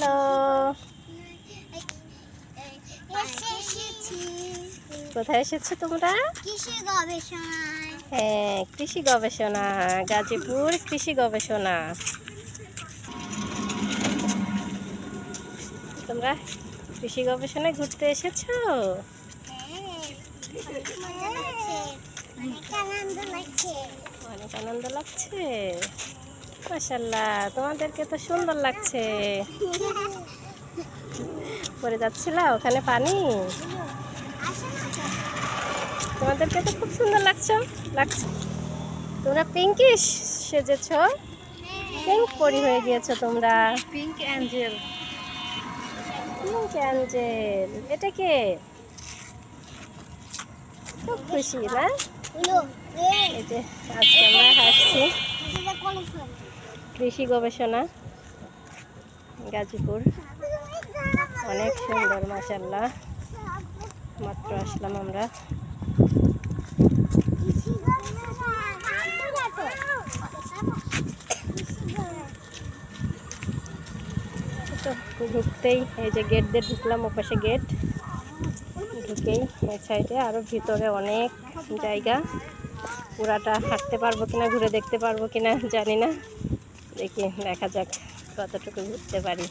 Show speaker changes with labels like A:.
A: Hello, কোথায় এসেছো তোমরা?
B: কৃষি গবেষণায়।
A: হ্যাঁ, কৃষি গবেষণা, গাজীপুর কৃষি গবেষণা। তোমরা কৃষি গবেষণায় ঘুরতে এসেছো? অনেক আনন্দ লাগছে। মাশাআল্লাহ, তোমাদেরকে তো সুন্দর লাগছে। পড়ে যাচ্ছিল ওখানে পানি, তোমাদেরকে তো খুব সুন্দর লাগছে। তোমরা পিঙ্কিশ সেজেছ, পিঙ্ক পরি হয়ে গিয়েছো তোমরা।
B: Pink Angel.
A: পিঙ্ক অ্যাঞ্জেল, এটা কে? খুব খুশি না? এই যে আজকে আমরা হাসছি কৃষি গবেষণা গাজীপুর। অনেক সুন্দর, মাশাআল্লাহ। মাত্র আসলাম আমরা। তো ঢুকতেই এই যে গেট দিয়ে ঢুকলাম, ওপাশে গেট ঢুকেই এই সাইডে আরও ভিতরে অনেক জায়গা। পুরাটা হাঁটতে পারবো কিনা, ঘুরে দেখতে পারবো কিনা জানি না, দেখা যাক কতটুকু ঘুরতে পারি।